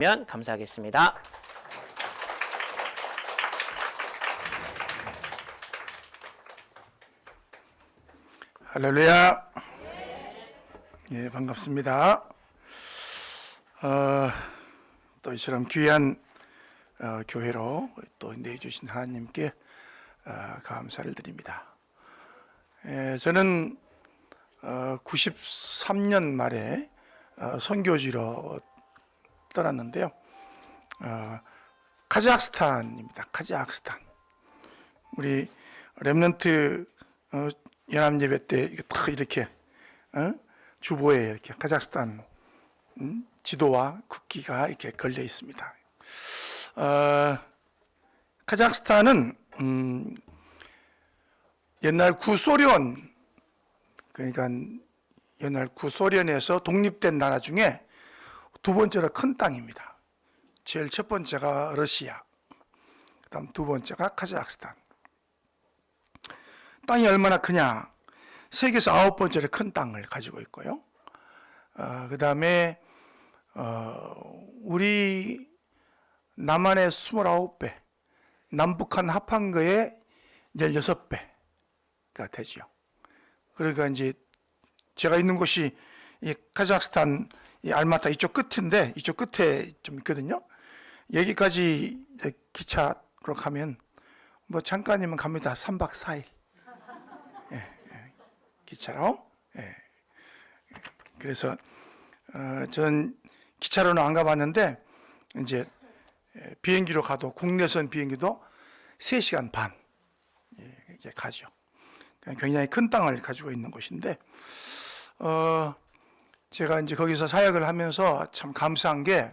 면 감사하겠습니다. 할렐루야. 예, 반갑습니다. 또 이처럼 귀한 교회로 또 내주신 하나님께 감사를 드립니다. 저는 93년 말에 선교지로 떠났는데요. 카자흐스탄입니다. 카자흐스탄. 우리 렘넌트 연합예배 때 딱 이렇게 주보에 이렇게 카자흐스탄 지도와 국기가 이렇게 걸려 있습니다. 카자흐스탄은 옛날 구소련, 그러니까 옛날 구소련에서 독립된 나라 중에 두 번째로 큰 땅입니다. 제일 첫 번째가 러시아, 그다음 두 번째가 카자흐스탄. 땅이 얼마나 크냐? 세계에서 9번째로 큰 땅을 가지고 있고요. 그 다음에 우리 남한의 29배, 남북한 합한 거의 16배가 되죠. 그러니까 이제 제가 있는 곳이 이 카자흐스탄 이 알마타 이쪽 끝인데, 이쪽 끝에 좀 있거든요. 여기까지 기차로 가면 뭐 잠깐이면 갑니다. 3박 4일. 기차로. 그래서 전 기차로는 안 가봤는데 이제 비행기로 가도, 국내선 비행기도 3시간 반 이렇게 가죠. 굉장히 큰 땅을 가지고 있는 곳인데 제가 이제 거기서 사역을 하면서 참 감사한 게,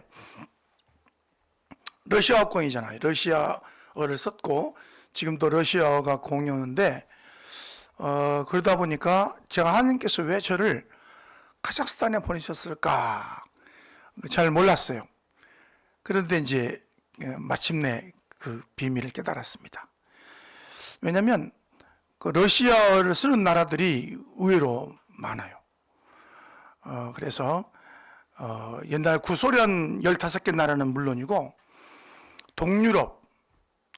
러시아어권이잖아요. 러시아어를 썼고 지금도 러시아어가 공용인데 그러다 보니까 제가 하나님께서 왜 저를 카자흐스탄에 보내셨을까 잘 몰랐어요. 그런데 이제 마침내 그 비밀을 깨달았습니다. 왜냐하면 그 러시아어를 쓰는 나라들이 의외로 많아요. 그래서 옛날 구소련 15개 나라는 물론이고 동유럽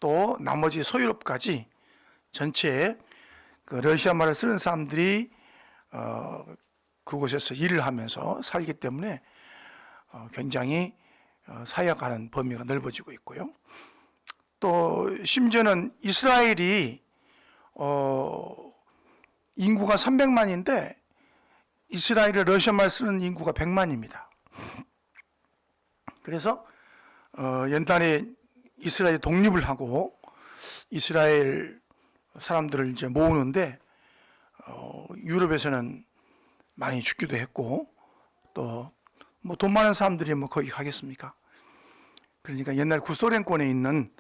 또 나머지 서유럽까지 전체에 그 러시아 말을 쓰는 사람들이 그곳에서 일을 하면서 살기 때문에 굉장히 사역하는 범위가 넓어지고 있고요. 또 심지어는 이스라엘이 인구가 300만인데 이스라엘의 러시아 말 쓰는 인구가 100만입니다. 그래서 옛날에 이스라엘이 독립을 하고 이스라엘 사람들을 이제 모으는데 유럽에서는 많이 죽기도 했고, 또 뭐 돈 많은 사람들이 뭐 거기 가겠습니까? 그러니까 옛날 구소련권에 있는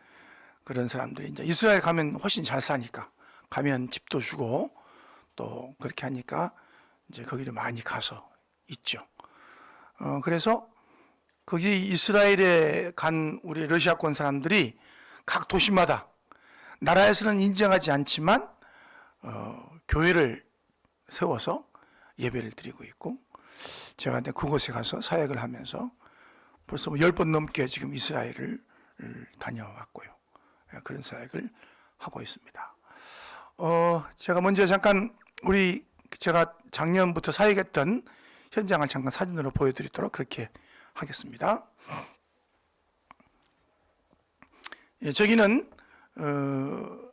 그런 사람들이 이제 이스라엘 가면 훨씬 잘 사니까, 가면 집도 주고 또 그렇게 하니까 이제 거기를 많이 가서 있죠. 그래서 거기 이스라엘에 간 우리 러시아권 사람들이 각 도시마다, 나라에서는 인정하지 않지만 교회를 세워서 예배를 드리고 있고, 제가 그곳에 가서 사역을 하면서 벌써 10번 넘게 지금 이스라엘을 다녀왔고요. 그런 사역을 하고 있습니다. 제가 먼저 잠깐 제가 작년부터 사역했던 현장을 잠깐 사진으로 보여드리도록 그렇게 하겠습니다. 저기는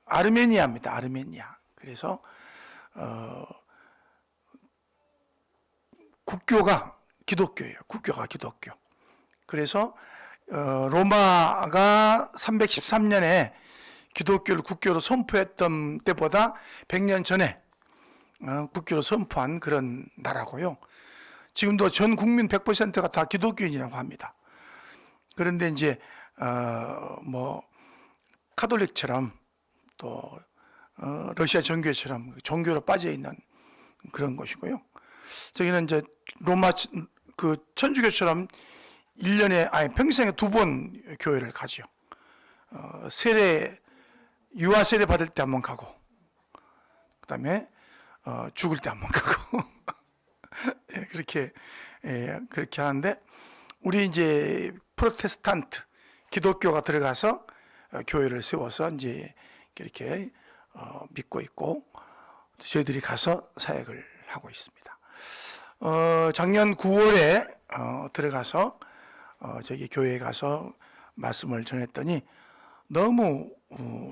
아르메니아입니다. 아르메니아. 그래서 국교가 기독교예요. 국교가 기독교. 그래서 로마가 313년에 기독교를 국교로 선포했던 때보다 100년 전에 국교로 선포한 그런 나라고요. 지금도 전 국민 100%가 다 기독교인이라고 합니다. 그런데 이제 뭐 카톨릭처럼 또 러시아 정교회처럼 종교로 빠져 있는 그런 것이고요. 저기는 이제 로마 그 천주교처럼 1년에 평생에 2번 교회를 가죠. 유아 세례 받을 때 한번 가고, 그다음에 죽을 때 한번 가고 그렇게 하는데, 우리 이제 프로테스탄트 기독교가 들어가서 교회를 세워서 이제 이렇게 믿고 있고 저희들이 가서 사역을 하고 있습니다. 작년 9월에 들어가서 저기 교회에 가서 말씀을 전했더니 너무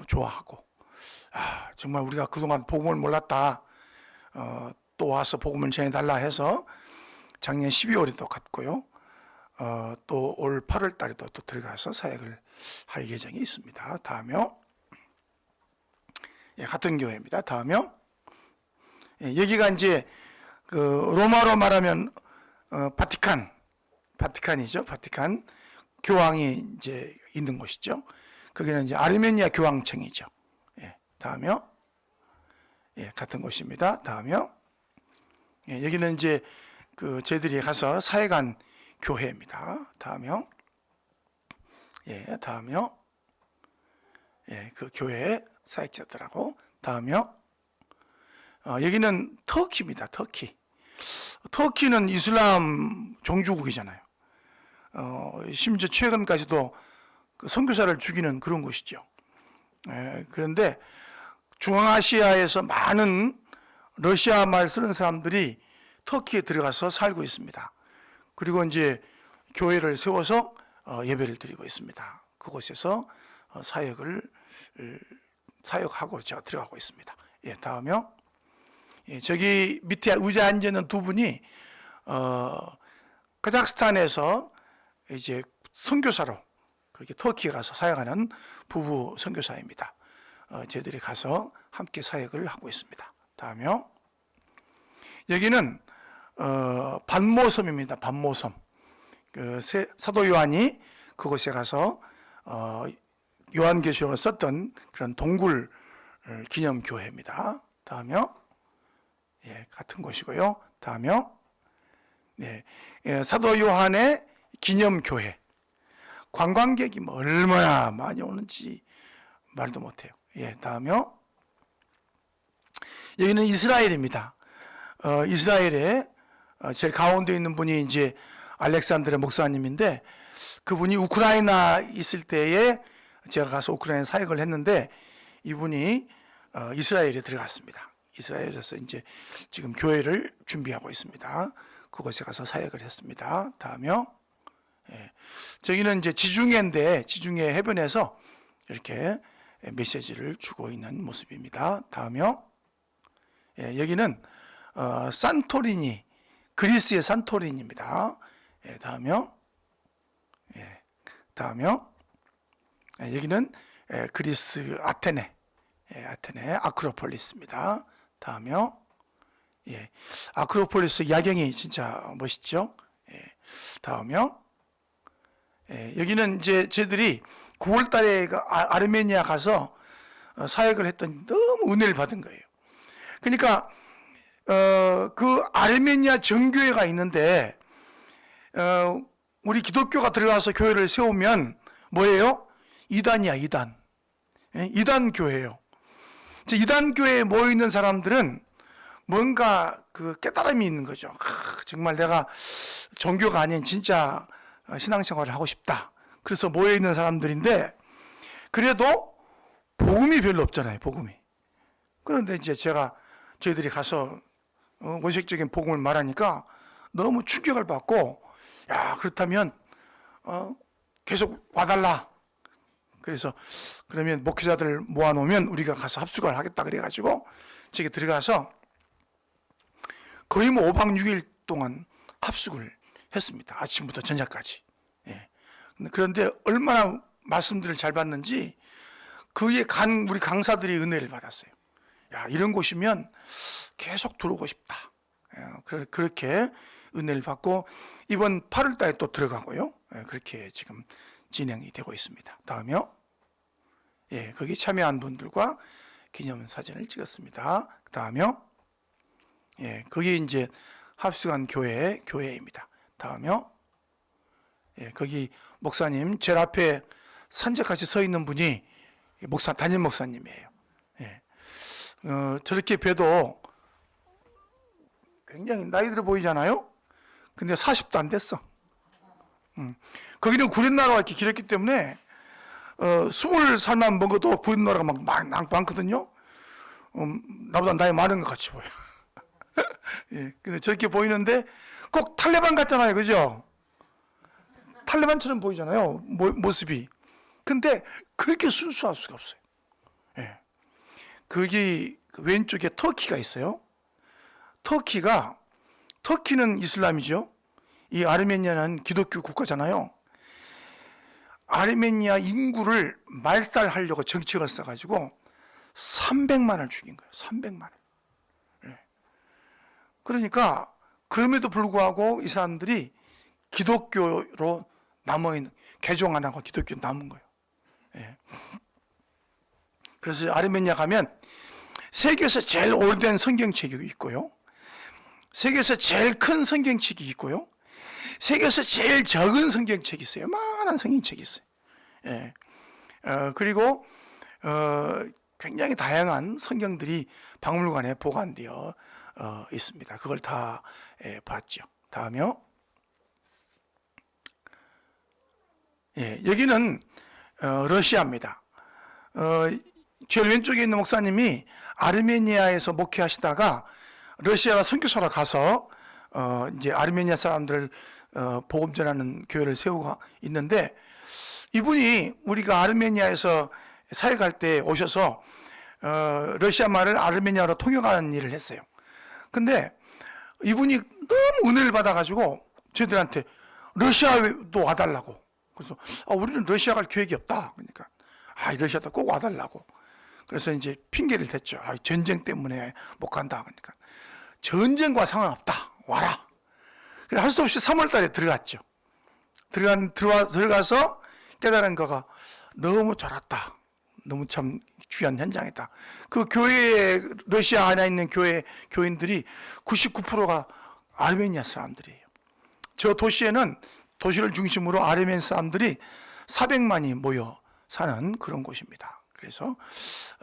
좋아하고 정말 우리가 그동안 복음을 몰랐다. 또 와서 복음을 전해달라 해서 작년 12월에도 갔고요. 또 올 8월 달에도 또 들어가서 사역을 할 예정이 있습니다. 다음요. 같은 교회입니다. 다음요. 여기가 이제 그 로마로 말하면 바티칸이죠. 바티칸 교황이 이제 있는 곳이죠. 거기는 이제 아르메니아 교황청이죠. 다음요. 같은 곳입니다. 다음요. 여기는 이제 그 저희들이 가서 사역한 교회입니다. 다음요. 다음요. 그 교회 사역자들하고 다음요. 여기는 터키입니다. 터키. 터키는 이슬람 종주국이잖아요. 심지어 최근까지도 그 선교사를 죽이는 그런 곳이죠. 그런데 중앙아시아에서 많은 러시아 말 쓰는 사람들이 터키에 들어가서 살고 있습니다. 그리고 이제 교회를 세워서 예배를 드리고 있습니다. 그곳에서 사역하고 제가 들어가고 있습니다. 다음요. 저기 밑에 의자에 앉아 있는 두 분이 카자흐스탄에서 이제 선교사로 그렇게 터키에 가서 사역하는 부부 선교사입니다. 저희들이 가서 함께 사역을 하고 있습니다. 다음요. 여기는 반모섬입니다. 반모섬. 그 사도 요한이 그곳에 가서 요한계시록을 썼던 그런 동굴 기념 교회입니다. 다음요. 같은 곳이고요. 다음요. 사도 요한의 기념 교회. 관광객이 뭐 얼마나 많이 오는지 말도 못해요. 다음요. 여기는 이스라엘입니다. 이스라엘에 제일 가운데 있는 분이 이제 알렉산드르 목사님인데 그분이 우크라이나 있을 때에 제가 가서 우크라이나 사역을 했는데 이분이 이스라엘에 들어갔습니다. 이스라엘에서 이제 지금 교회를 준비하고 있습니다. 그곳에 가서 사역을 했습니다. 다음요. 저기는 이제 지중해인데 지중해 해변에서 이렇게 메시지를 주고 있는 모습입니다. 다음요. 여기는 산토리니, 그리스의 산토리니입니다. 다음요. 다음요. 여기는 그리스 아테네 아크로폴리스입니다. 다음요. 아크로폴리스 야경이 진짜 멋있죠. 다음요. 여기는 이제 저희들이 9월 달에 아르메니아 가서 사역을 했더니 너무 은혜를 받은 거예요. 그러니까 그 아르메니아 정교회가 있는데 우리 기독교가 들어가서 교회를 세우면 뭐예요? 이단이야, 이단. 이단 교회예요. 이단 교회에 모여 있는 사람들은 뭔가 그 깨달음이 있는 거죠. 정말 내가 종교가 아닌 진짜 신앙생활을 하고 싶다. 그래서 모여 있는 사람들인데 그래도 복음이 별로 없잖아요. 복음이. 그런데 이제 저희들이 가서 원색적인 복음을 말하니까 너무 충격을 받고 야 그렇다면 계속 와달라. 그래서 그러면 목회자들 모아놓으면 우리가 가서 합숙을 하겠다 그래가지고 저기 들어가서 거의 뭐 5박 6일 동안 합숙을 했습니다. 아침부터 저녁까지. 그런데 얼마나 말씀들을 잘 받는지 그에 간 우리 강사들이 은혜를 받았어요. 야 이런 곳이면 계속 들어오고 싶다. 그렇게 은혜를 받고 이번 8월 달에 또 들어가고요. 그렇게 지금 진행이 되고 있습니다. 다음요. 거기 참여한 분들과 기념사진을 찍었습니다. 그 다음요. 거기 이제 합숙한 교회입니다. 다음요. 거기 목사님 제일 앞에 산적같이 서 있는 분이 담임 목사님이에요. 저렇게 봬도 굉장히 나이 들어 보이잖아요. 근데 40도 안 됐어. 거기는 구렛나루가 이렇게 길었기 때문에 20살만 먹어도 구렛나루가 막 많거든요. 나보다 나이 많은 것 같이 보여. 예, 근데 저렇게 보이는데 꼭 탈레반 같잖아요, 그죠? 탈레반처럼 보이잖아요, 모습이. 근데 그렇게 순수할 수가 없어요. 예. 거기 왼쪽에 터키가 있어요. 터키는 이슬람이죠. 이 아르메니아는 기독교 국가잖아요. 아르메니아 인구를 말살하려고 정책을 써가지고 300만을 죽인 거예요. 300만. 예. 그러니까 그럼에도 불구하고 이 사람들이 기독교로 남아있는, 개종 안 하고 기독교 남은 거예요. 예. 그래서 아르메니아 가면 세계에서 제일 오래된 성경책이 있고요, 세계에서 제일 큰 성경책이 있고요, 세계에서 제일 적은 성경책이 있어요. 많은 성경책이 있어요. 예. 그리고 굉장히 다양한 성경들이 박물관에 보관되어 있습니다. 그걸 다 봤죠. 다음이요. 예, 여기는 러시아입니다. 제일 왼쪽에 있는 목사님이 아르메니아에서 목회하시다가 러시아 선교사로 가서 이제 아르메니아 사람들을 복음 전하는 교회를 세우고 있는데, 이분이 우리가 아르메니아에서 사역할 때 오셔서 러시아 말을 아르메니아로 통역하는 일을 했어요. 근데 이분이 너무 은혜를 받아가지고 저희들한테 러시아도 와달라고. 그래서 우리는 러시아 갈 계획이 없다. 그러니까 러시아도 꼭 와달라고. 그래서 이제 핑계를 댔죠. 전쟁 때문에 못 간다. 그러니까 전쟁과 상관없다. 와라. 그래서 할 수 없이 3월 달에 들어갔죠. 들어가서 깨달은 거가 너무 좋았다. 너무 참 귀한 현장이다. 그 교회에, 러시아 안에 있는 교인들이 99%가 아르메니아 사람들이에요. 저 도시에는, 도시를 중심으로 아르메니아 사람들이 400만이 모여 사는 그런 곳입니다. 그래서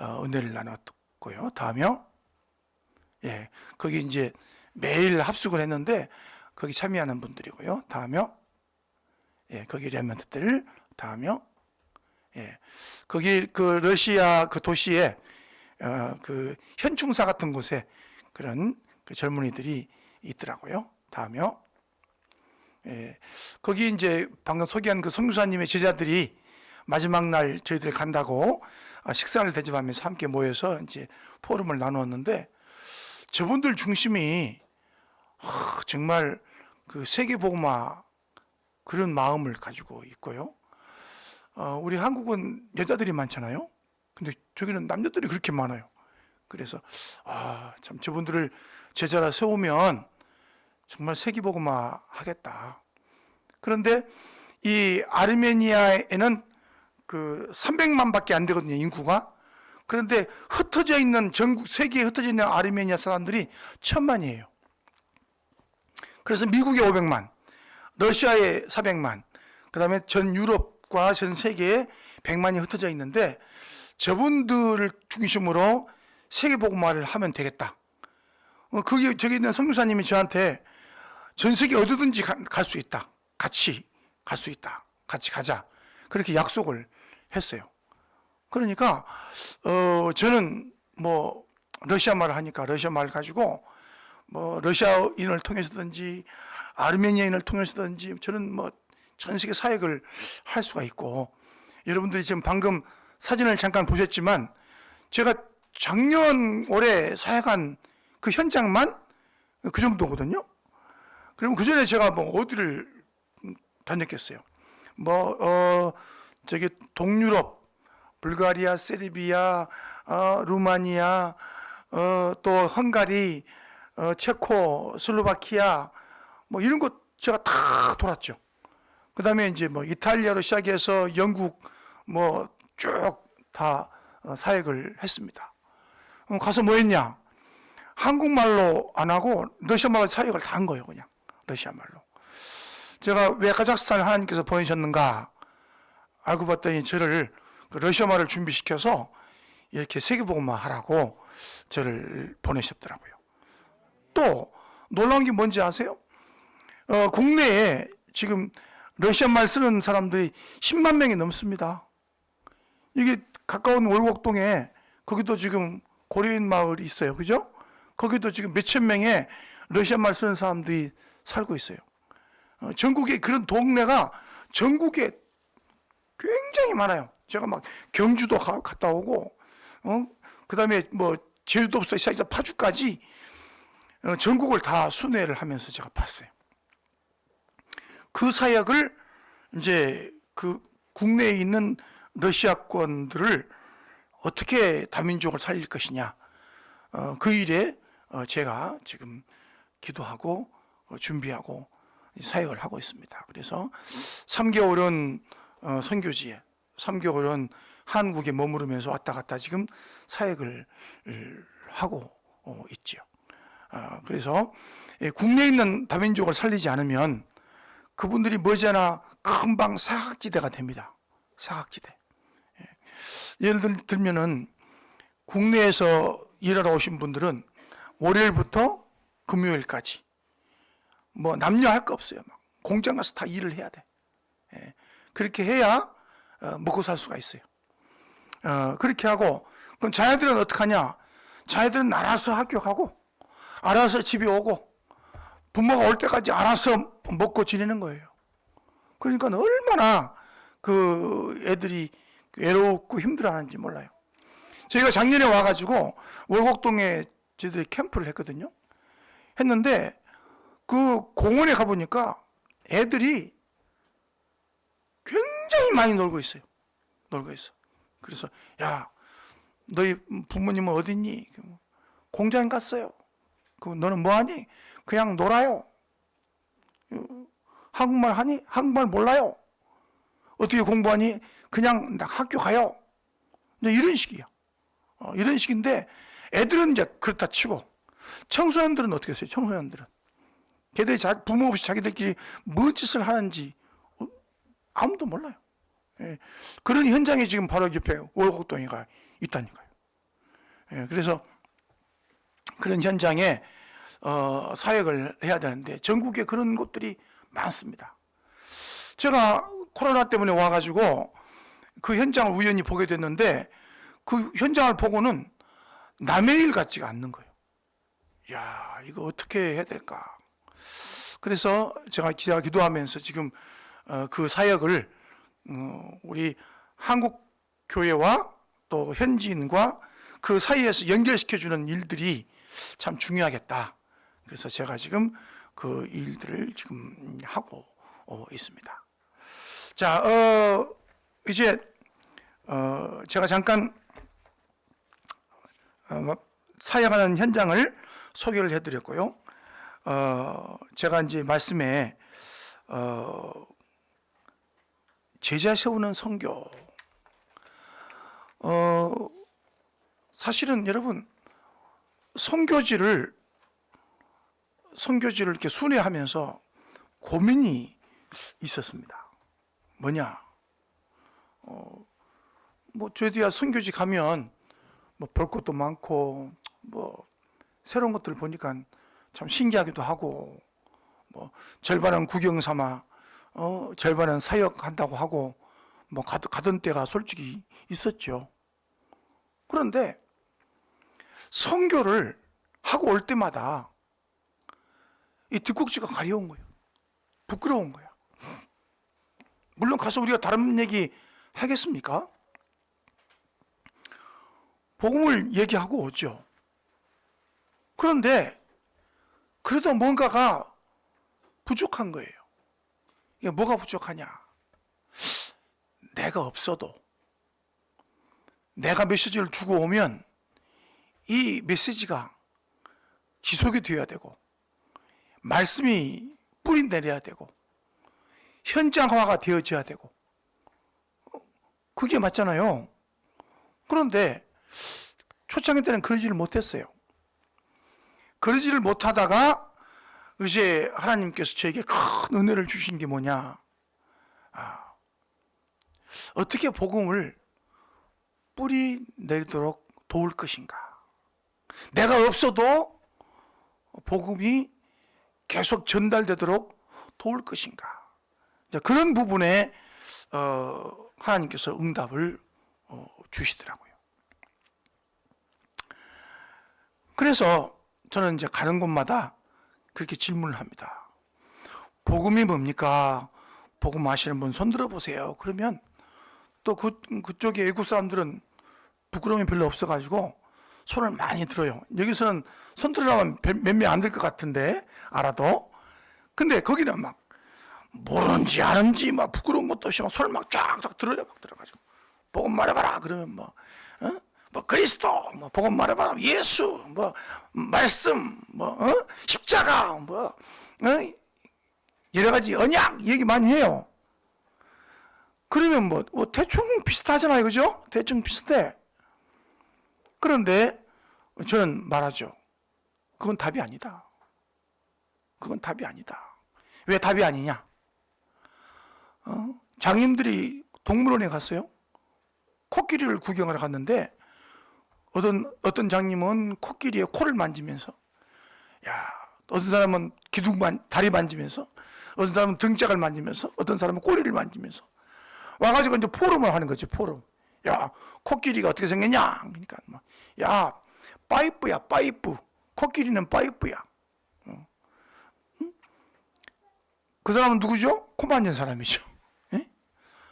은혜를 나눴고요. 다음이요. 예, 거기 이제 매일 합숙을 했는데 거기 참여하는 분들이고요. 다음이요. 예, 거기 레멘트들. 다음이요. 예, 거기 그 러시아 그 도시에 그 현충사 같은 곳에 그런 그 젊은이들이 있더라고요. 다음이요. 예, 거기 이제 방금 소개한 그 선교사님의 제자들이 마지막 날 저희들 간다고 식사를 대접하면서 함께 모여서 이제 포럼을 나누었는데, 저분들 중심이 정말 그 세계복음화 그런 마음을 가지고 있고요. 우리 한국은 여자들이 많잖아요. 근데 저기는 남자들이 그렇게 많아요. 그래서 참 저분들을 제자라 세우면 정말 세계복음화 하겠다. 그런데 이 아르메니아에는 그 300만밖에 안 되거든요, 인구가. 그런데 흩어져 있는, 전국 세계에 흩어져 있는 아르메니아 사람들이 1000만이에요. 그래서 미국에 500만, 러시아에 400만, 그 다음에 전 유럽과 전 세계에 100만이 흩어져 있는데, 저분들을 중심으로 세계복음화를 하면 되겠다. 거기 저기 있는 선교사님이 저한테 전 세계 어디든지 갈 수 있다. 같이 갈 수 있다. 같이 가자. 그렇게 약속을 했어요. 그러니까 저는 뭐 러시아 말을 하니까 러시아 말 가지고 뭐 러시아인을 통해서든지 아르메니아인을 통해서든지 저는 뭐 전 세계 사역을 할 수가 있고, 여러분들이 지금 방금 사진을 잠깐 보셨지만 제가 작년 올해 사역한 그 현장만 그 정도거든요. 그럼 그 전에 제가 뭐 어디를 다녔겠어요? 저기 동유럽, 불가리아, 세르비아, 루마니아, 또 헝가리, 체코, 슬로바키아, 뭐 이런 곳 제가 다 돌았죠. 그 다음에 이제 뭐 이탈리아로 시작해서 영국 뭐 쭉 다 사역을 했습니다. 가서 뭐 했냐? 한국말로 안 하고 러시아말로 사역을 다 한 거예요. 그냥 러시아말로. 제가 왜 카자흐스탄을 하나님께서 보내셨는가 알고 봤더니 저를 러시아말을 준비시켜서 이렇게 세계복음화 하라고 저를 보내셨더라고요. 또 놀라운 게 뭔지 아세요? 국내에 지금 러시아 말 쓰는 사람들이 10만 명이 넘습니다. 이게 가까운 월곡동에 거기도 지금 고려인 마을이 있어요. 그죠? 거기도 지금 몇천 명의 러시아 말 쓰는 사람들이 살고 있어요. 전국에 그런 동네가 전국에 굉장히 많아요. 제가 막 경주도 갔다 오고, 그 다음에 뭐 제주도부터 시작해서 파주까지 전국을 다 순회를 하면서 제가 봤어요. 그 사역을 이제 그 국내에 있는 러시아권들을 어떻게 다민족을 살릴 것이냐, 그 일에 제가 지금 기도하고 준비하고 사역을 하고 있습니다. 그래서 3개월은 선교지에, 3개월은 한국에 머무르면서 왔다 갔다 지금 사역을 하고 있지요. 그래서 국내에 있는 다민족을 살리지 않으면 그분들이 머지않아 금방 사각지대가 됩니다. 사각지대. 예를 들면은 국내에서 일하러 오신 분들은 월요일부터 금요일까지 뭐 남녀 할 거 없어요. 막 공장 가서 다 일을 해야 돼. 그렇게 해야 먹고 살 수가 있어요. 그렇게 하고, 그럼 자녀들은 어떡하냐? 자녀들은 알아서 학교 가고 알아서 집에 오고 부모가 올 때까지 알아서 먹고 지내는 거예요. 그러니까 얼마나 그 애들이 외롭고 힘들어하는지 몰라요. 저희가 작년에 와가지고 월곡동에 저희들이 캠프를 했거든요. 했는데 그 공원에 가보니까 애들이 굉장히 많이 놀고 있어요. 놀고 있어. 그래서 야, 너희 부모님은 어디 있니? 공장에 갔어요. 너는 뭐하니? 그냥 놀아요. 한국말 하니? 한국말 몰라요. 어떻게 공부하니? 그냥 학교 가요. 이제 이런 식이야. 이런 식인데 애들은 이제 그렇다 치고 청소년들은 어떻게 했어요? 청소년들은 걔들이 부모 없이 자기들끼리 뭔 짓을 하는지 아무도 몰라요. 그런 현장이 지금 바로 옆에 월곡동에가 있다니까요. 그래서 그런 현장에 사역을 해야 되는데 전국에 그런 곳들이 많습니다. 제가 코로나 때문에 와가지고 그 현장을 우연히 보게 됐는데 그 현장을 보고는 남의 일 같지가 않는 거예요. 야, 이거 어떻게 해야 될까? 그래서 제가 기도하면서 지금 그 사역을 우리 한국 교회와 또 현지인과 그 사이에서 연결시켜주는 일들이 참 중요하겠다. 그래서 제가 지금 그 일들을 지금 하고 있습니다. 자, 이제 제가 잠깐 사역하는 현장을 소개를 해드렸고요. 제가 이제 말씀에 제자 세우는 선교. 사실은 여러분 선교지를 이렇게 순회하면서 고민이 있었습니다. 뭐냐? 뭐 저희들야 선교지 가면 뭐 볼 것도 많고 뭐 새로운 것들을 보니까 참 신기하기도 하고 뭐 절반은 구경 삼아 절반은 사역한다고 하고 뭐 가던 때가 솔직히 있었죠. 그런데 선교를 하고 올 때마다 이 뒷꼭지가 가려운 거예요. 부끄러운 거야. 물론 가서 우리가 다른 얘기 하겠습니까? 복음을 얘기하고 오죠. 그런데 그래도 뭔가가 부족한 거예요. 이게 뭐가 부족하냐? 내가 없어도 내가 메시지를 주고 오면 이 메시지가 지속이 되어야 되고 말씀이 뿌리 내려야 되고 현장화가 되어져야 되고 그게 맞잖아요. 그런데 초창기 때는 그러지를 못했어요. 그러지를 못하다가 이제 하나님께서 저에게 큰 은혜를 주신 게 뭐냐? 어떻게 복음을 뿌리 내리도록 도울 것인가? 내가 없어도 복음이 계속 전달되도록 도울 것인가? 그런 부분에 하나님께서 응답을 주시더라고요. 그래서 저는 이제 가는 곳마다 그렇게 질문을 합니다. 복음이 뭡니까? 복음 아시는 분 손 들어보세요. 그러면 또 그쪽에 외국 사람들은 부끄러움이 별로 없어가지고 손을 많이 들어요. 여기서는 손 들으려면 몇 명 안 될 것 같은데, 알아도. 근데 거기는 막 모르는지 아는지 막 부끄러운 것도 없이 손을 막 쫙쫙 들어요. 막 들어가지고 복음 말해봐라. 그러면 뭐 그리스도, 뭐 복음 말해봐라. 예수, 뭐 말씀, 뭐 십자가, 뭐 여러 가지 언약 얘기 많이 해요. 그러면 뭐 대충 비슷하잖아요, 그죠? 대충 비슷해. 그런데 저는 말하죠. 그건 답이 아니다. 그건 답이 아니다. 왜 답이 아니냐? 장님들이 동물원에 갔어요. 코끼리를 구경하러 갔는데 어떤 장님은 코끼리의 코를 만지면서, 어떤 사람은 다리 만지면서, 어떤 사람은 등짝을 만지면서, 어떤 사람은 꼬리를 만지면서 와가지고 이제 포럼을 하는 거지. 포럼. 코끼리가 어떻게 생겼냐? 그러니까 파이프야, 파이프. 코끼리는 파이프야. 그 사람은 누구죠? 코 만진 사람이죠.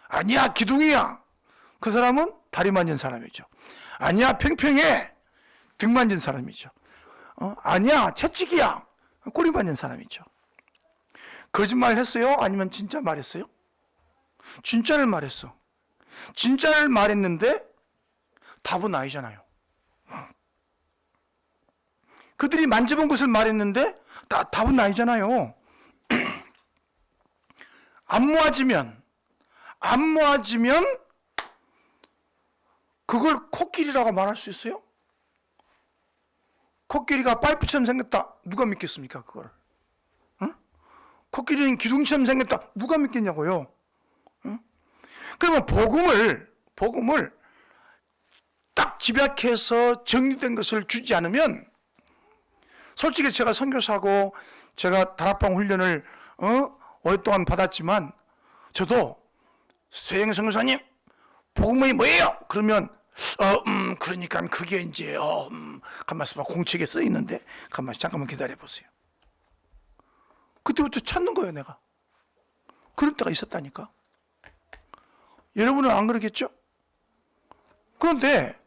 아니야, 기둥이야. 그 사람은 다리 만진 사람이죠. 아니야, 팽팽해. 등 만진 사람이죠. 아니야, 채찍이야. 꼬리 만진 사람이죠. 거짓말 했어요? 아니면 진짜 말했어요? 진짜를 말했어. 진짜를 말했는데 답은 아니잖아요. 그들이 만져본 것을 말했는데 답은 아니잖아요. 안 모아지면 그걸 코끼리라고 말할 수 있어요? 코끼리가 파이프처럼 생겼다. 누가 믿겠습니까, 그걸? 코끼리는 기둥처럼 생겼다. 누가 믿겠냐고요? 그러면 복음을 딱 집약해서 정리된 것을 주지 않으면, 솔직히 제가 선교사고 제가 다락방 훈련을 오랫동안 받았지만, 저도 서영 선교사님 복음이 뭐예요? 그러면 그러니까 그게 이제 가만있어 봐, 공책에 써 있는데 잠깐만 기다려 보세요. 그때부터 찾는 거예요, 내가. 그럴 때가 있었다니까. 여러분은 안 그러겠죠? 그런데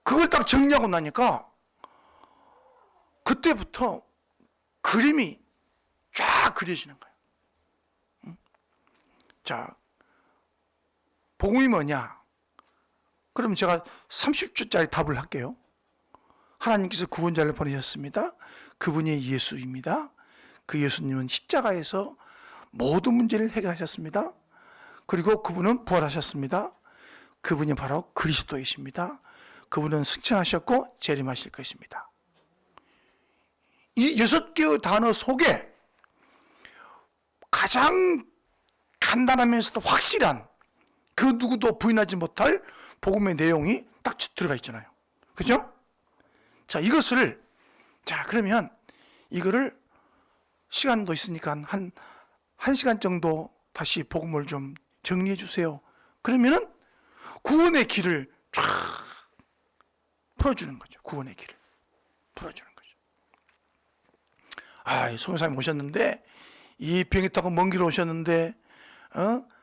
그걸 딱 정리하고 나니까 그때부터 그림이 쫙 그려지는 거예요. 자, 복음이 뭐냐? 그럼 제가 30주짜리 답을 할게요. 하나님께서 구원자를 보내셨습니다. 그분이 예수입니다. 그 예수님은 십자가에서 모든 문제를 해결하셨습니다. 그리고 그분은 부활하셨습니다. 그분이 바로 그리스도이십니다. 그분은 승천하셨고 재림하실 것입니다. 이 6개의 단어 속에 가장 간단하면서도 확실한, 그 누구도 부인하지 못할 복음의 내용이 딱 들어가 있잖아요. 그죠? 자, 그러면 이거를 시간도 있으니까 한 시간 정도 다시 복음을 좀 정리해 주세요. 그러면은 구원의 길을 쫙 풀어주는 거죠. 구원의 길을 풀어주는 거죠. 성교사님 오셨는데, 이 비행기 타고 먼 길 오셨는데,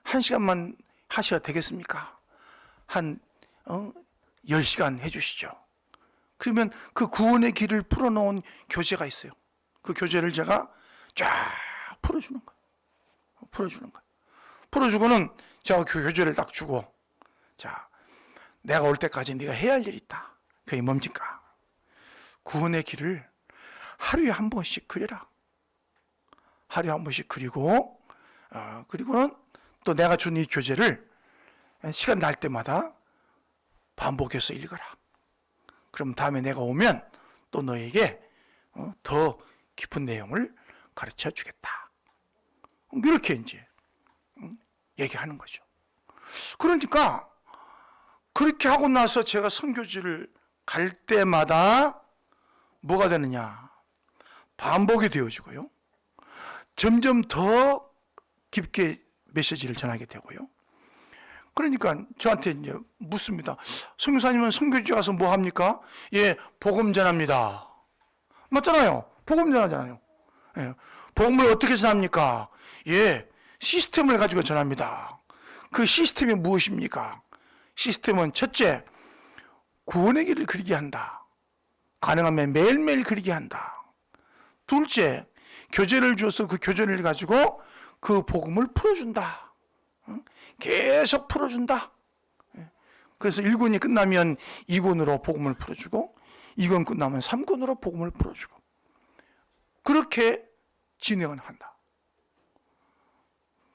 한 시간만 하셔야 되겠습니까? 한 10시간 해주시죠. 그러면 그 구원의 길을 풀어놓은 교재가 있어요. 그 교재를 제가 쫙 풀어주는 거예요. 풀어주고는 제가 그 교재를 딱 주고, 자, 내가 올 때까지 네가 해야 할 일이 있다. 그게 뭡니까? 구원의 길을 하루에 한 번씩 그려라. 하루에 한 번씩 그리고, 그리고는 또 내가 준 이 교재를 시간 날 때마다 반복해서 읽어라. 그럼 다음에 내가 오면 또 너에게 더 깊은 내용을 가르쳐 주겠다. 이렇게 이제 얘기하는 거죠. 그러니까 그렇게 하고 나서 제가 선교지를 갈 때마다 뭐가 되느냐? 반복이 되어지고요. 점점 더 깊게 메시지를 전하게 되고요. 그러니까 저한테 이제 묻습니다. 선교사님은 선교지 가서 뭐 합니까? 예, 복음 전합니다. 맞잖아요. 복음 전하잖아요. 예, 복음을 어떻게 전합니까? 예, 시스템을 가지고 전합니다. 그 시스템이 무엇입니까? 시스템은 첫째, 구원의 길을 그리게 한다. 가능하면 매일매일 그리게 한다. 둘째, 교재를 주어서 그 교재를 가지고 그 복음을 풀어준다. 계속 풀어준다. 그래서 1권이 끝나면 2권으로 복음을 풀어주고 2권 끝나면 3권으로 복음을 풀어주고 그렇게 진행을 한다.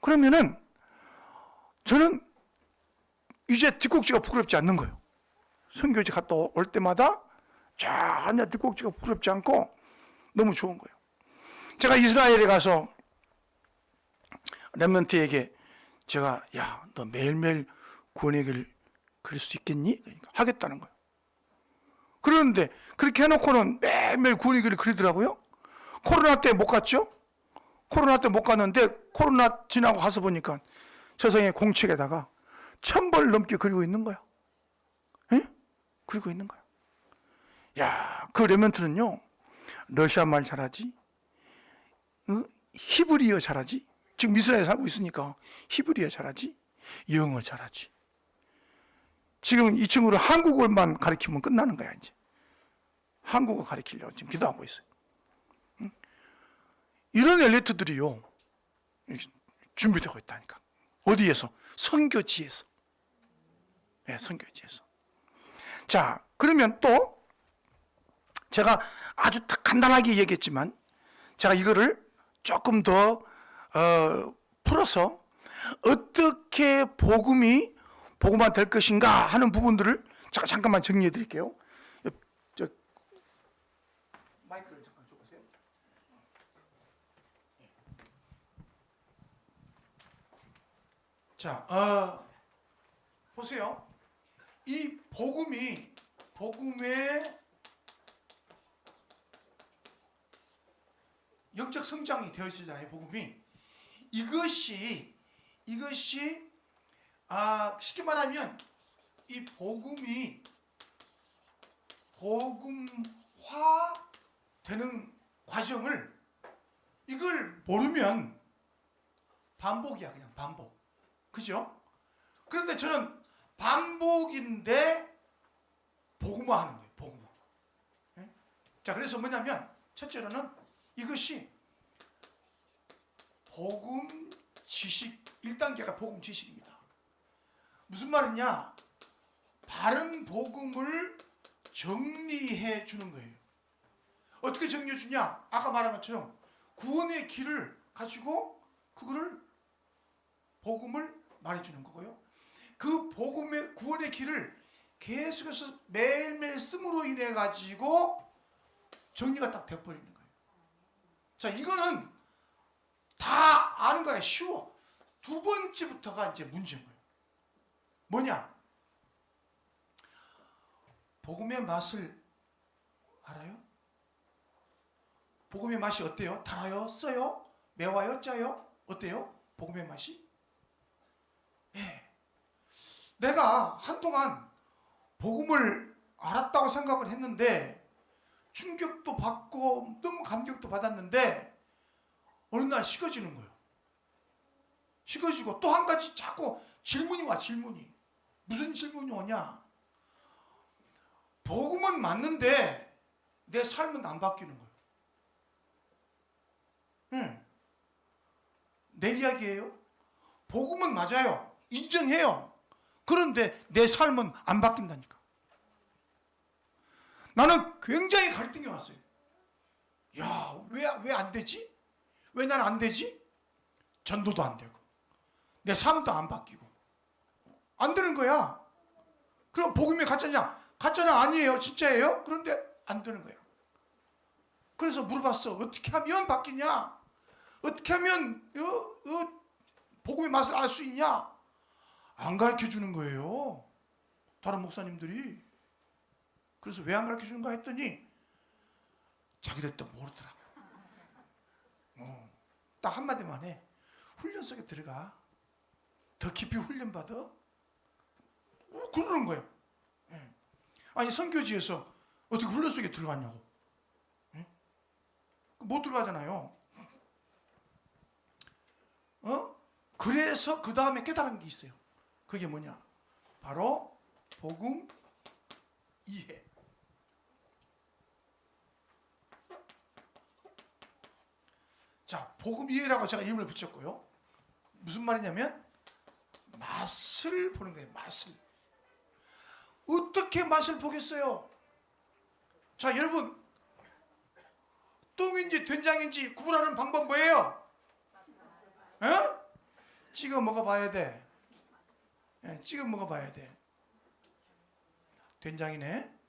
그러면은 저는 이제 뒷꼭지가 부끄럽지 않는 거예요. 선교지 갔다 올 때마다 전혀 뒷꼭지가 부끄럽지 않고 너무 좋은 거예요. 제가 이스라엘에 가서 렘넌트에게 제가 야, 너 매일매일 구원의 길 그릴 수 있겠니? 그러니까 하겠다는 거예요. 그런데 그렇게 해놓고는 매일매일 구원의 길을 그리더라고요. 코로나 때 못 갔죠? 코로나 때 못 갔는데 코로나 지나고 가서 보니까 세상에 공책에다가 1000벌 넘게 그리고 있는 거야. 예? 그리고 있는 거야. 야, 그 렘넌트는요, 러시아 말 잘하지, 히브리어 잘하지, 지금 이스라엘에 살고 있으니까 히브리어 잘하지, 영어 잘하지. 지금 이 친구를 한국어만 가르치면 끝나는 거야, 이제. 한국어 가르치려고 지금 기도하고 있어요. 이런 엘리트들이요, 준비되고 있다니까. 어디에서? 선교지에서. 네, 선교지에서. 자, 그러면 또 제가 아주 간단하게 얘기했지만 제가 이거를 조금 더 풀어서 어떻게 복음화 될 것인가 하는 부분들을 제가 잠깐만 정리해 드릴게요. 저 마이크를 잠깐 줘보세요. 자, 보세요. 이 복음의 영적 성장이 되어지잖아요. 복음이 이것이 쉽게 말하면 이 복음이 복음화 되는 과정을 이걸 모르면 반복이야. 그냥 반복. 그죠? 그런데 저는 반복인데 복음화하는 거예요. 복음화. 네? 자, 그래서 뭐냐면 첫째로는 이것이 복음 지식 1단계가 복음 지식입니다. 무슨 말이냐? 바른 복음을 정리해 주는 거예요. 어떻게 정리해 주냐? 아까 말한 것처럼 구원의 길을 가지고 그거를 복음을 말해주는 거고요. 그 복음의 구원의 길을 계속해서 매일매일 씀으로 인해 가지고 정리가 딱 돼버리는 거예요. 자, 이거는 다 아는 거야. 쉬워. 두 번째부터가 이제 문제인 거예요. 뭐냐? 복음의 맛을 알아요? 복음의 맛이 어때요? 달아요? 써요? 매워요? 짜요? 어때요? 복음의 맛이? 예. 내가 한동안 복음을 알았다고 생각을 했는데 충격도 받고 너무 감격도 받았는데 어느 날 식어지는 거예요. 식어지고 또 한 가지 자꾸 질문이 와. 질문이. 무슨 질문이 오냐? 복음은 맞는데 내 삶은 안 바뀌는 거예요. 응. 내 이야기예요. 복음은 맞아요. 인정해요. 그런데 내 삶은 안 바뀐다니까. 나는 굉장히 갈등이 왔어요. 야, 왜 안 되지? 왜 난 안 되지? 전도도 안 되고 내 삶도 안 바뀌고 안 되는 거야. 그럼 복음이 가짜냐? 가짜냐? 아니에요. 진짜예요. 그런데 안 되는 거야. 그래서 물어봤어. 어떻게 하면 바뀌냐? 어떻게 하면 복음의 맛을 알 수 있냐? 안 가르쳐 주는 거예요. 다른 목사님들이. 그래서 왜 안 가르쳐 주는가 했더니 자기들 또 모르더라고. 딱 한마디만 해. 훈련 속에 들어가. 더 깊이 훈련받아. 그러는 거예요. 예. 아니 선교지에서 어떻게 훈련 속에 들어갔냐고. 예? 못 들어가잖아요. 그래서 그 다음에 깨달은 게 있어요. 그게 뭐냐? 바로 복음 이해. 자, 복음 이해라고 제가 이름을 붙였고요. 무슨 말이냐면 맛을 보는 거예요. 맛을. 어떻게 맛을 보겠어요? 자, 여러분, 똥인지 된장인지 구분하는 방법 뭐예요? 에? 찍어 먹어봐야 돼. 예, 찍어 먹어봐야 돼. 된장이네,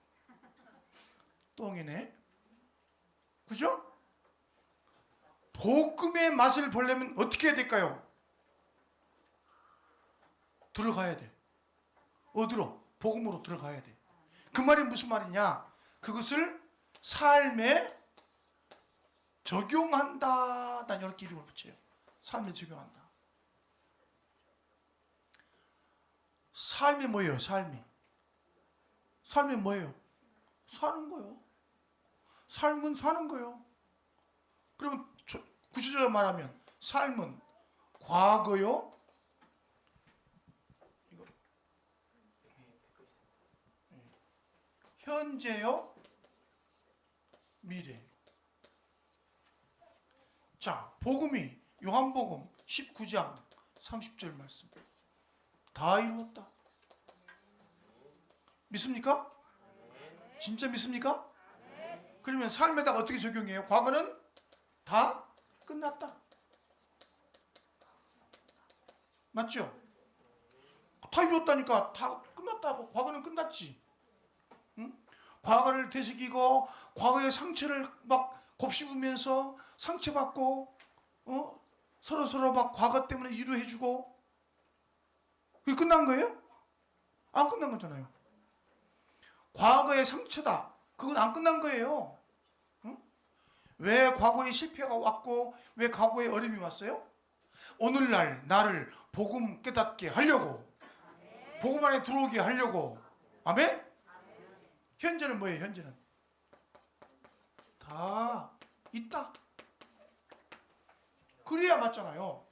똥이네, 그죠? 볶음의 맛을 보려면 어떻게 해야 될까요? 들어가야 돼. 어디로? 복음으로 들어가야 돼. 그 말이 무슨 말이냐? 그것을 삶에 적용한다. 난 이렇게 이름을 붙여요. 삶에 적용한다. 삶이 뭐예요? 삶이 뭐예요? 사는 거요. 삶은 사는 거요. 그러면 구체적으로 말하면 삶은 과거요, 이거 현재요, 미래. 자, 복음이 요한복음 19장 30절 말씀 다 이루었다. 믿습니까? 진짜 믿습니까? 그러면 삶에다가 어떻게 적용해요? 과거는 다 끝났다. 맞죠? 다 이루었다니까. 다 끝났다고. 과거는 끝났지. 응? 과거를 되새기고 과거의 상처를 막 곱씹으면서 상처받고 서로 막 과거 때문에 위로해주고 그게 끝난 거예요? 안 끝난 거잖아요. 과거의 상처다. 그건 안 끝난 거예요. 응? 왜 과거의 실패가 왔고 왜 과거의 어려움이 왔어요? 오늘날 나를 복음 깨닫게 하려고, 복음 안에 들어오게 하려고. 아멘? 현재는 뭐예요? 현재는 다 있다. 그래야 맞잖아요.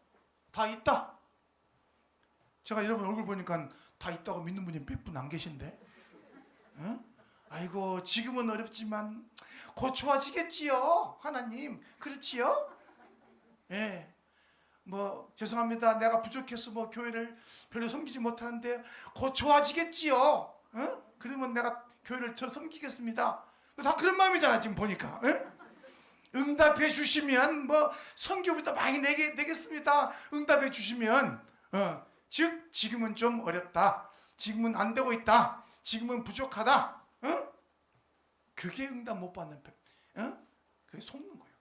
다 있다. 제가 여러분 얼굴 보니까 다 있다고 믿는 분이 몇 분 안 계신데, 응? 아이고 지금은 어렵지만 곧 좋아지겠지요. 하나님 그렇지요? 예. 뭐 죄송합니다. 내가 부족해서 뭐 교회를 별로 섬기지 못하는데 곧 좋아지겠지요. 응? 그러면 내가 교회를 저 섬기겠습니다. 다 그런 마음이잖아 지금 보니까. 응? 응답해 주시면 뭐 선교부터 많이 내겠습니다. 응답해 주시면 즉 지금은 좀 어렵다. 지금은 안 되고 있다. 지금은 부족하다. 그게 응답 못 받는 그게 속는 거예요.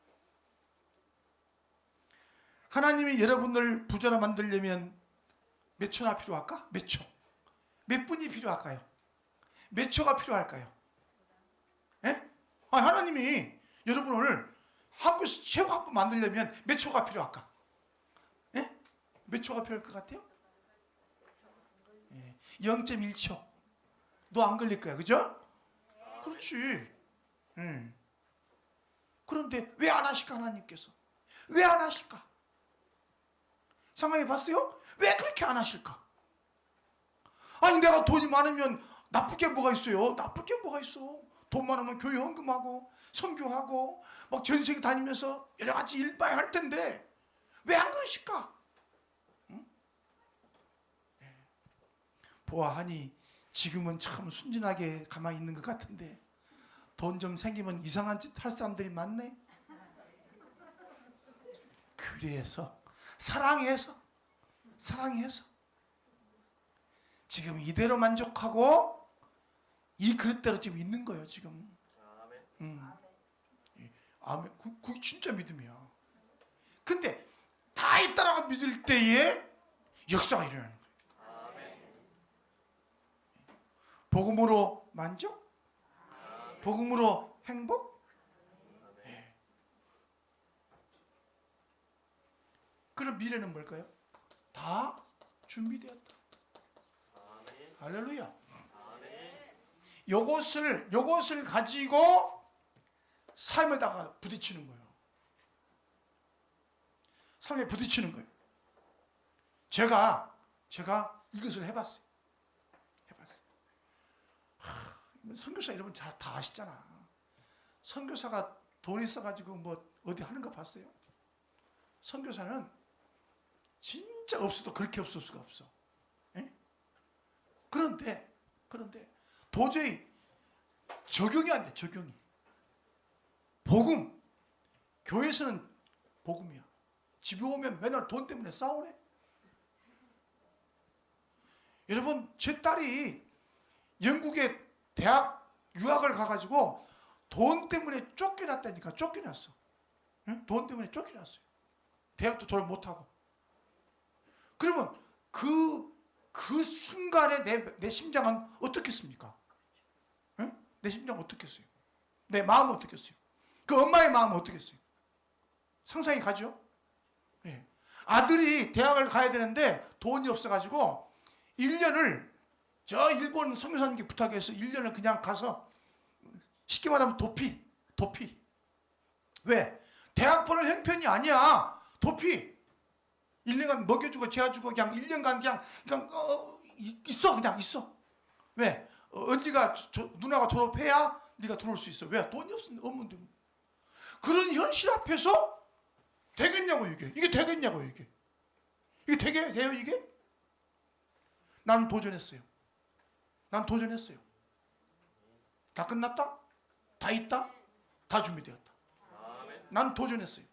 하나님이 여러분을 부자로 만들려면 몇 초나 필요할까? 몇 초? 몇 분이 필요할까요? 몇 초가 필요할까요? 예? 하나님이 여러분을 한국에서 최고 학부 만들려면 몇 초가 필요할까? 예? 몇 초가 필요할 것 같아요? 예. 0.1초. 너 안 걸릴 거야, 그죠? 그렇지. 그런데 왜 안 하실까, 하나님께서? 왜 안 하실까? 상황해 봤어요? 왜 그렇게 안 하실까? 아니 내가 돈이 많으면 나쁠 게 뭐가 있어요? 나쁠 게 뭐가 있어? 돈 많으면 교회 헌금하고 선교하고 막 전 세계 다니면서 여러 가지 일 많이 할 텐데 왜 안 그러실까? 응? 보아하니 지금은 참 순진하게 가만히 있는 것 같은데 돈 좀 생기면 이상한 짓 할 사람들이 많네. 그래서 사랑해서 지금 이대로 만족하고 이 그릇대로 지금 있는 거예요 지금. 아멘. 그게 진짜 믿음이야. 근데 다 있다라고 믿을 때에 역사가 일어나는 거예요. 복음으로 만족? 복음으로 행복? 그럼 미래는 뭘까요? 다 준비되었다. 할렐루야. 요것을 가지고 삶에다가 부딪히는 거예요. 삶에 부딪히는 거예요. 제가 이것을 해봤어요. 선교사 여러분 다 아시잖아. 선교사가 돈 있어가지고 뭐 어디 하는 거 봤어요? 선교사는 진짜 없어도 그렇게 없을 수가 없어. 에? 그런데 도저히 적용이 안 돼. 적용이. 복음. 교회에서는 복음이야. 집에 오면 맨날 돈 때문에 싸우네. 여러분, 제 딸이 영국에 대학 유학을 가가지고 돈 때문에 쫓겨났다니까. 쫓겨났어. 응? 돈 때문에 쫓겨났어요. 대학도 졸업 못하고. 그러면 그 순간에 내 심장은 어떻겠습니까? 응? 내 심장 어떻겠어요? 내 마음은 어떻겠어요? 그 엄마의 마음은 어떻겠어요? 상상이 가죠? 예. 아들이 대학을 가야 되는데 돈이 없어가지고 1년을 저 일본 선교사님께 부탁해서 1년을 그냥 가서 쉽게 말하면 도피. 왜? 대학 보낼 형편이 아니야. 도피. 1년간 먹여주고 재워주고 그냥 1년간 그냥 있어. 왜? 언니가 누나가 졸업해야 네가 들어올 수 있어. 왜? 돈이 없는데. 그런 현실 앞에서 되겠냐고 이게. 이게 되겠냐고 이게. 이게 돼요 이게? 나는 도전했어요. 다 끝났다? 다 있다? 다 준비되었다. 난 도전했어요.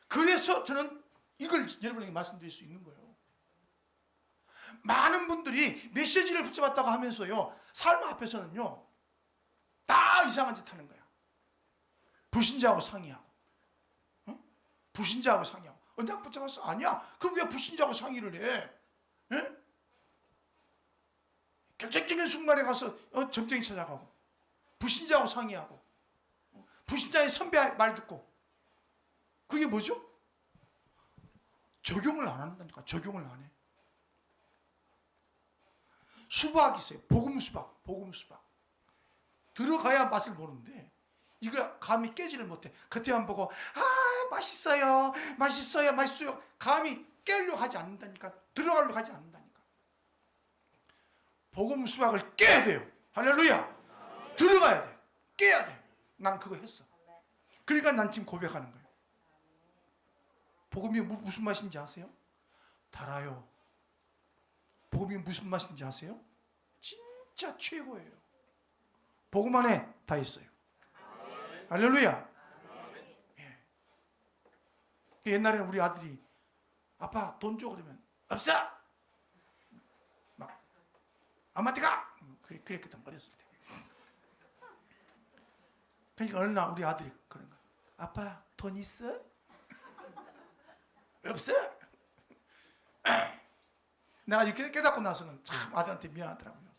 그래서 저는 이걸 여러분에게 말씀드릴 수 있는 거예요. 많은 분들이 메시지를 붙잡았다고 하면서요, 삶 앞에서는요, 다 이상한 짓 하는 거야. 불신자하고 상의하고. 어? 불신자하고 상의하고. 언약 붙잡았어? 아니야. 그럼 왜 불신자하고 상의를 해? 예? 결정적인 순간에 가서 점쟁이 찾아가고, 불신자하고 상의하고, 불신자의 선배 말 듣고. 그게 뭐죠? 적용을 안 한다니까. 적용을 안 해. 수박이 있어요. 복음 수박. 들어가야 맛을 보는데 이걸 감히 깨지를 못해. 그때만 보고 맛있어요. 감히 깨려고 하지 않는다니까. 들어가려고 하지 않는다니까. 복음 수박을 깨야 돼요. 할렐루야. 들어가야 돼. 깨야 돼. 난 그거 했어. 그러니까 난 지금 고백하는 거예요. 복음이 무슨 맛인지 아세요? 달아요. 복음이 무슨 맛인지 아세요? 진짜 최고예요. 복음 안에 다 있어요. 할렐루야. 예. 옛날에는 우리 아들이 아빠 돈 줘 그러면 없어. 막 엄마한테 가. 그랬거든 어렸을 때. 그러니까 어느 날 우리 아들이 그런 거야. 아빠 돈 있어? 없어? 내가 이렇게 깨닫고 나서는 참 아들한테 미안하더라고요.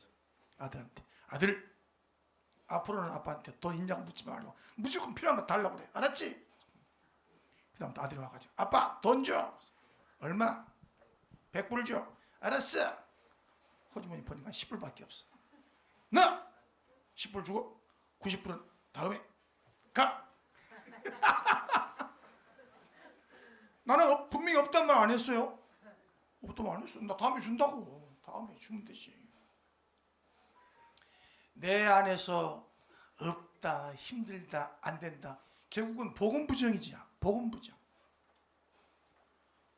아들한테 아들 앞으로는 아빠한테 돈 있냐고 묻지 말고 무조건 필요한 거 달라고 그래. 알았지? 그 다음 아들이 와가지고 아빠 돈 줘. 얼마? 100불 줘. 알았어. 호주머니 보니까 10불밖에 없어. 나 10불 주고 90불은 다음에 가. 나는 분명히 없단 말 안 했어요. 없단 말 안 했어요. 나 다음에 준다고. 다음에 주면 되지. 내 안에서 없다, 힘들다, 안 된다. 결국은 복음 부정이지. 복음 부정.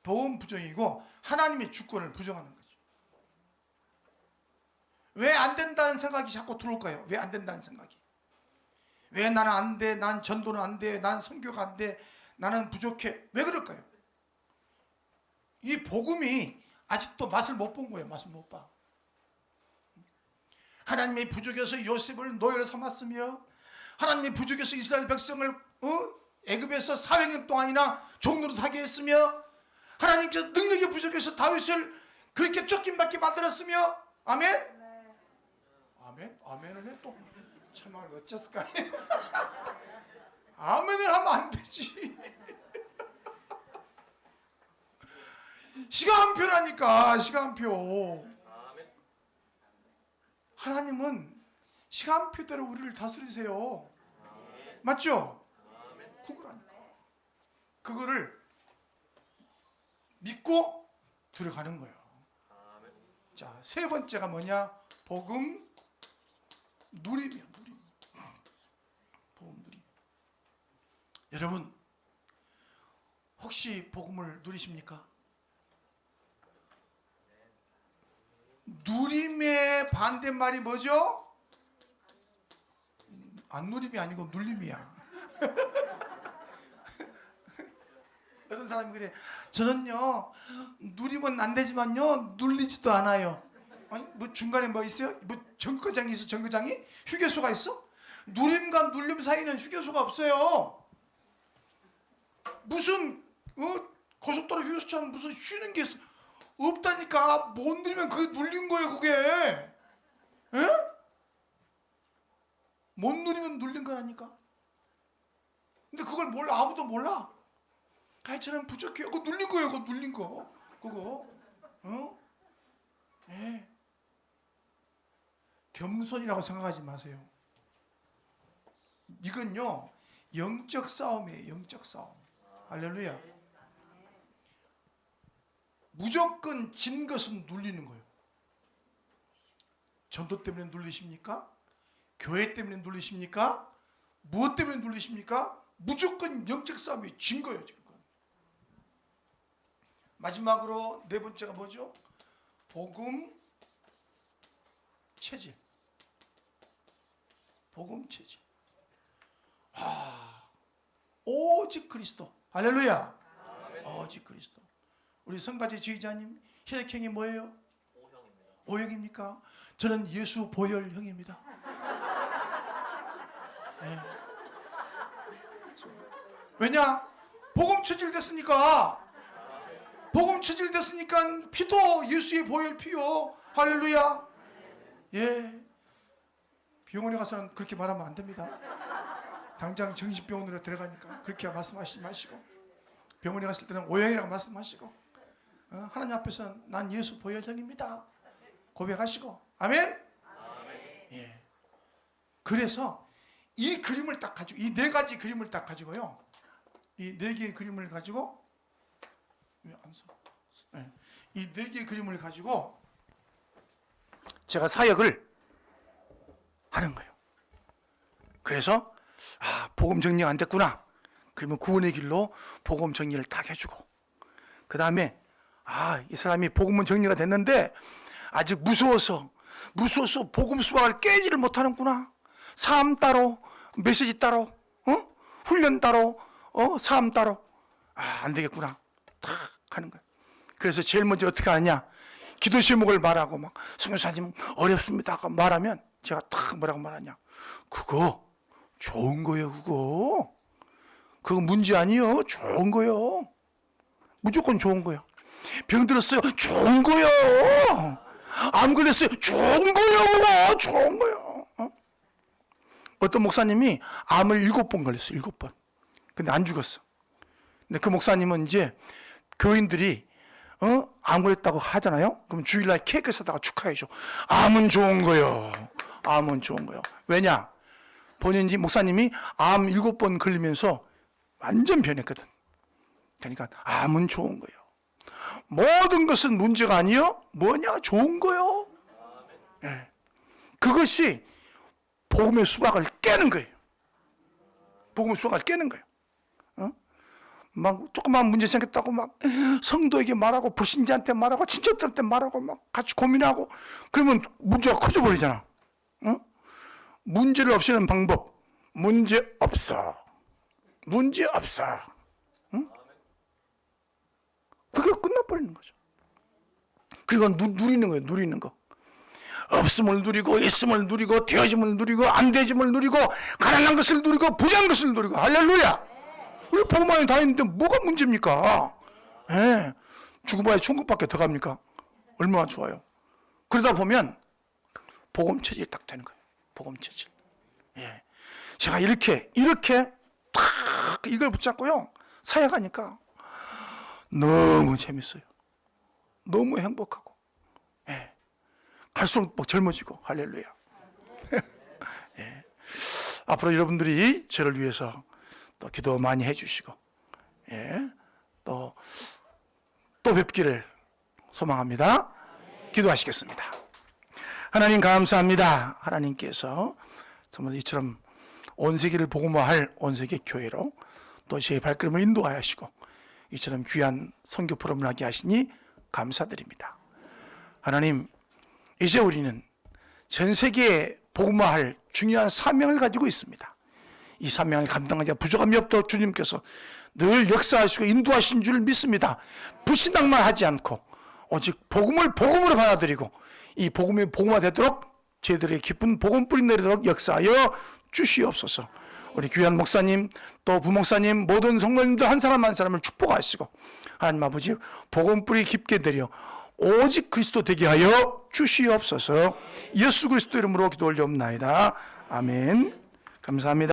복음 부정이고 하나님의 주권을 부정하는 거죠. 왜 안 된다는 생각이 자꾸 들어올까요? 왜 안 된다는 생각이? 왜 나는 안 돼? 나는 전도는 안 돼? 나는 선교가 안 돼? 나는 부족해? 왜 그럴까요? 이 복음이 아직도 맛을 못 본 거예요. 맛을 못 봐. 하나님의 부족에서 요셉을 노예로 삼았으며 하나님의 부족에서 이스라엘 백성을 애굽에서 400년 동안이나 종노릇 하게 했으며 하나님께서 능력의 부족에서 다윗을 그렇게 쫓김받게 만들었으며 아멘? 네. 아멘? 아멘을 해 또? 참말 어쩌을까? 아멘을 하면 안 되지. 시간표라니까, 시간표. 하나님은 시간표대로 우리를 다스리세요. 맞죠? 그거라니까. 그거를 믿고 들어가는 거예요. 자, 세 번째가 뭐냐? 복음 누림이요, 누림. 복음 누림. 여러분, 혹시 복음을 누리십니까? 누림의 반대말이 뭐죠? 안 누림이 아니고 눌림이야. 어떤 사람이 그래, 저는요 누리면 안 되지만요 눌리지도 않아요. 아니, 뭐 중간에 뭐 있어요? 뭐 정거장이 있어? 정거장이? 휴게소가 있어? 누림과 눌림 사이는 휴게소가 없어요. 무슨 고속도로 휴게소처럼 무슨 쉬는 게 있어? 없다니까. 못 누리면 그게 눌린 거예요, 그게. 에? 못 누리면 눌린 거라니까. 근데 그걸 몰라. 아무도 몰라. 아이, 저는 부족해요. 그거 눌린 거예요. 그거 눌린 거. 그거. 예. 겸손이라고 생각하지 마세요. 이건요, 영적 싸움이에요. 영적 싸움. 할렐루야. 무조건 진 것은 눌리는 거예요. 전도 때문에 눌리십니까? 교회 때문에 눌리십니까? 무엇 때문에 눌리십니까? 무조건 영적 싸움이 진 거예요, 지금. 마지막으로 네 번째가 뭐죠? 복음 체질. 복음 체질. 오직 그리스도. 할렐루야. 오직 그리스도. 우리 성가지 지휘자님, 혈액형이 뭐예요? O형입니까? 저는 예수 보혈형입니다. 네. 왜냐? 복음 체질됐으니까. 복음 체질됐으니까 피도 예수의 보혈 피요. 할렐루야. 예. 병원에 가서는 그렇게 말하면 안 됩니다. 당장 정신병원으로 들어가니까 그렇게 말씀하시지 마시고, 병원에 갔을 때는 O형이라고 말씀하시고, 하나님 앞에서는 난 예수 보혈형입니다 고백하시고. 아멘. 예. 그래서 이 그림을 딱 가지고, 이 네 가지 그림을 딱 가지고요, 이 네 개의 그림을 가지고, 왜 안 써? 네. 이 네 개의 그림을 가지고 제가 사역을 하는 거예요. 그래서 복음 정리가 안 됐구나. 그러면 구원의 길로 복음 정리를 딱 해주고, 그 다음에 이 사람이 복음은 정리가 됐는데 아직 무서워서 복음 수학을 깨지를 못하는구나. 삶 따로, 메시지 따로, 훈련 따로, 삶 따로. 안 되겠구나. 탁 하는 거예요. 그래서 제일 먼저 어떻게 하냐? 기도 제목을 말하고 막, 선교사님 어렵습니다 하고 말하면 제가 탁 뭐라고 말하냐? 그거 좋은 거예요. 그거 문제 아니에요. 좋은 거예요. 무조건 좋은 거예요. 병 들었어요. 좋은 거예요. 암 걸렸어요. 좋은 거예요. 그거 좋은 거예요. 어떤 목사님이 암을 7번 걸렸어요. 7번. 근데 안 죽었어. 근데 그 목사님은 이제 교인들이 암 걸렸다고 하잖아요. 그럼 주일날 케이크 사다가 축하해줘. 암은 좋은 거예요. 암은 좋은 거예요. 왜냐? 본인이 목사님이 암 7번 걸리면서 완전 변했거든. 그러니까 암은 좋은 거예요. 모든 것은 문제가 아니요. 뭐냐? 좋은 거요. 네. 그것이 복음의 수박을 깨는 거예요. 복음의 수박을 깨는 거예요. 막 조그만 문제 생겼다고 막 성도에게 말하고, 불신자한테 말하고, 친척들한테 말하고, 막 같이 고민하고, 그러면 문제가 커져버리잖아. 문제를 없애는 방법. 문제 없어. 문제 없어. 그게 끝나버리는 거죠. 그리고 누리는 거예요. 누리는 거. 없음을 누리고, 있음을 누리고, 되어짐을 누리고, 안 되짐을 누리고, 가난한 것을 누리고, 부자한 것을 누리고. 할렐루야. 우리 복음 안에 다 있는데 뭐가 문제입니까? 예. 죽어봐야 천국밖에 더 갑니까? 얼마나 좋아요. 그러다 보면 복음 체질이 딱 되는 거예요. 복음 체질. 예. 제가 이렇게 탁 이걸 붙잡고요, 사역하니까 너무 재밌어요. 너무 행복하고, 예. 갈수록 뭐 젊어지고, 할렐루야. 예. 앞으로 여러분들이 저를 위해서 또 기도 많이 해주시고, 예. 또 뵙기를 소망합니다. 기도하시겠습니다. 하나님 감사합니다. 하나님께서 정말 이처럼 온 세계를 복음화할 온 세계 교회로 또 제 발걸음을 인도하시고 이처럼 귀한 선교 프로그램을 하게 하시니 감사드립니다. 하나님, 이제 우리는 전 세계에 복음화할 중요한 사명을 가지고 있습니다. 이 사명을 감당하기가 부족함이 없도록 주님께서 늘 역사하시고 인도하신 줄 믿습니다. 불신앙만 하지 않고 오직 복음을 복음으로 받아들이고 이 복음이 복음화되도록 저희들의 기쁜 복음 뿌리 내리도록 역사하여 주시옵소서. 우리 귀한 목사님 또 부목사님 모든 성도님들 한 사람 한 사람을 축복하시고 하나님 아버지 복음 뿌리 깊게 내려 오직 그리스도 되게 하여 주시옵소서. 예수 그리스도 이름으로 기도 올려옵나이다. 아멘. 감사합니다.